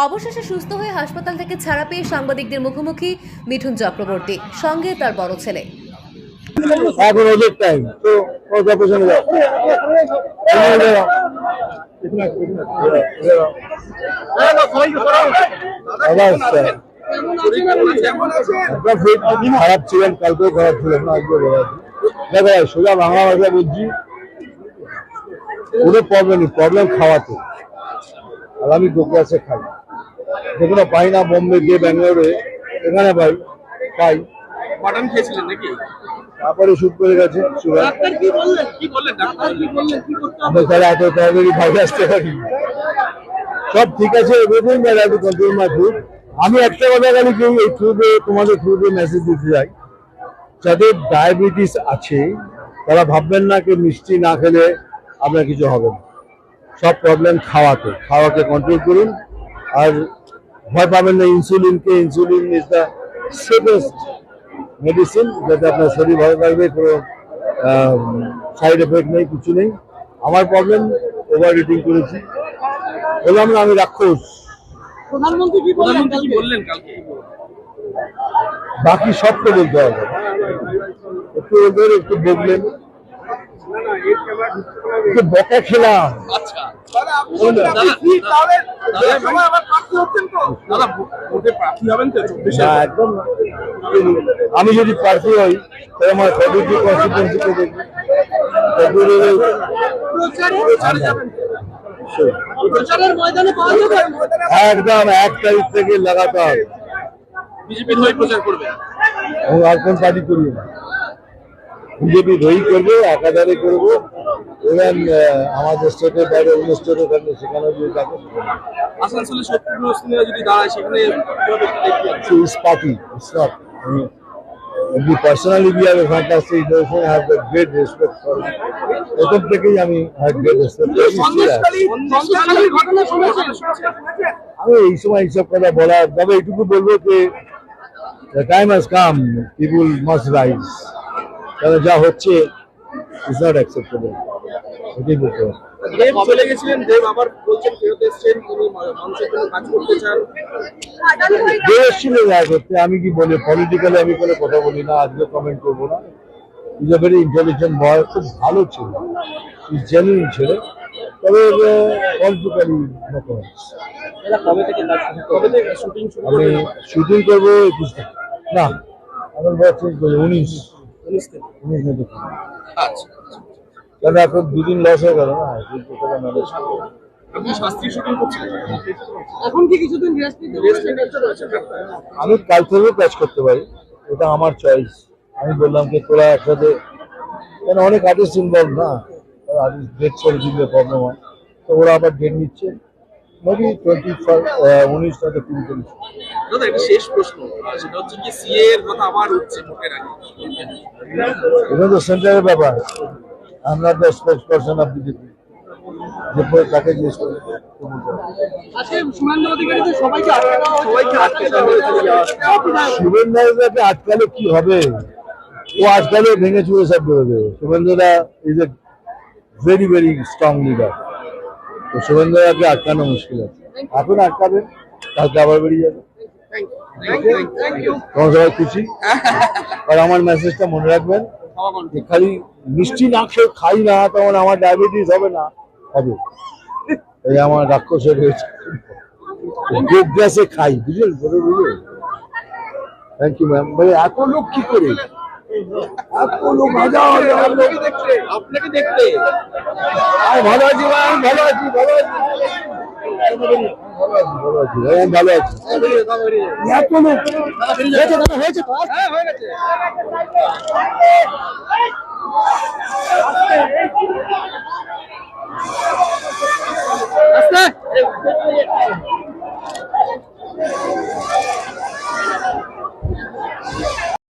অবশেষে সুস্থ হয়ে হাসপাতাল থেকে ছাড়া পেয়ে সাংবাদিকদের মুখোমুখি মিঠুন চক্রবর্তী, সঙ্গে তার বড় ছেলে। এখন ওদের টাইম তো ওদের পেছনে যাও। খারাপ ছিলেন, কালকেও খারাপ ছিলেন না, আজকে দেখো সোজা বাংলা ভাষা বলছি, কোনো প্রবলেম নেই, প্রবলেম খাওয়াতে। আর আমি গোগ্রাসে খাই, যেগুলো পাই না বোম্বে গিয়ে ব্যাঙ্গালোরে, এখানে পাই। মাটন খেয়েছিলেন নাকি? তারপরে শুট করে গেছে সুগার। ডাক্তার কি বললেন? কি বললেন ডাক্তার? কি বললেন? কি করতে হবে? আমরা তাহলে এত তাড়াতাড়ি বাইরে আসতে পারি? সব ঠিক আছে, everything that I have to control my food. আমি একটা কথা খালি কেউ এই থ্রুতে তোমাদের থ্রুতে মেসেজ দিতে চাই, যাদের ডায়াবেটিস আছে তারা ভাববেন না কি মিষ্টি না খেলে আপনার কিছু হবে না। সব প্রবলেম খাওয়াকে কন্ট্রোল করুন। আর ভয় পাবেন না ইনসুলিনকে। Insulin is the safest medicine, যাতে আপনার শরীর ভালো থাকবে, কোনো সাইড এফেক্ট নেই, কিছু নেই। আমার প্রবলেম ওভার ইটিং করেছি, বললাম না আমি রাক্ষস। প্রধানমন্ত্রী কি বললেন কালকে? বাকি সব তো বলতে হবে, একটু ওদের একটু বললেন, একটু বকা খেলাম। আচ্ছা দাদা ভোটে প্রার্থী হবেন তো? না, একদম না। আমি যদি প্রার্থী হই তাহলে আমার ফেব্রুয়ারি কনস্টিটুয়েন্সিতে দেখি, একদম 1 তারিখ থেকে লাগাতার বিজেপির হয়ে প্রচার করবে। আর কোন পার্টি করি না, বিজেপি দই করবো, একাধারে করবো। ইভেন আমাদের স্টেটের বাইরে অন্য স্টেটে থাকলে সেখানে গিয়ে তাকে আসানসোলে 70 যদি দাঁড়ায় সেখানে is party. It's not. I mean, we personally we have a fantastic relation. I have a great respect for him. প্রথম থেকেই আমি have great respect for him. আমি এই সময় এইসব কথা বলার, তবে এইটুকু বলবো যে the time has come, people must rise. কারণ যা হচ্ছে is not acceptable. এটাই বলতে হবে। দেব চলে গেছিলেন, দেব আবার বলছেন ফেরত এসেছেন, তিনি মানুষের জন্য কাজ করতে চান। দেশ ছিল দেখা করতে, আমি কি বলি পলিটিক্যালি আমি কোনো কথা বলি না, আজকে কমেন্ট করবো না। ইজ এ ভেরি ইন্টেলিজেন্ট বয়, খুব ভালো ছিল, ইজ জেনুইন ছেলে, তবে পলিটিক্যালি নো কমেন্টস। আমি শুটিং করবো 21 থেকে, না আমার বয়স চেঞ্জ করবো 19 থেকে। আচ্ছা কারণ এখন 2 দিন লস হয়ে গেল না, ম্যানেজ আপনি শাস্ত্রীয় শুটিং করছেন এখন কি কিছুদিন রেস্ট রয়েছে? আমি কাল থেকেও কাজ করতে পারি, এটা আমার চয়েস। আমি বললাম কি তোরা একসাথে, কেন অনেক আর্টিস্ট ইনভলভ না, আর্টিস্ট ডেট করে দিলে প্রবলেম হয়, তো ওরা আবার ডেট নিচ্ছে, মেবি 19 থেকে 20 তারিখ। দাদা একটা শেষ প্রশ্ন, সেটা হচ্ছে কি সিএ এর কথা আবার উঠছে ভোটের আগে, এটা তো সেন্টারের ব্যাপার, আমরা তো স্পোক্স পারসন অফ বিজেপি, যে তাকে জিজ্ঞেস করি। শুভেন্দুকে আটকালে কি হবে? ও আজকালে ভেঙে চুড়ে সব বেরোবে। শুভেন্দুরা is a very very strong leader, তো শুভেন্দুরাকে আটকানো মুশকিল আছে। এখন আটকাবে, কালকে আবার বেরিয়ে যাবে। তোমার সবাই খুশি? আর আমার মেসেজটা মনে রাখবেন, খালি মিষ্টি না খেয়ে খাই না তখন আমার ডায়াবেটিস হবে না, হবে। এই আমার রাক্ষসের হয়েছে, গোগ্রাসে খাই, বুঝলেন? Thank you ma'am. বলে এত লোক কি করে, এত লোক আপনাকে দেখতে ভালো আছি ভাই, ভালো আছি, ভালো আছি, ভালো আছি ভাই, আমি ভালো আছি। এত লোক হয়েছে, হয়েছে।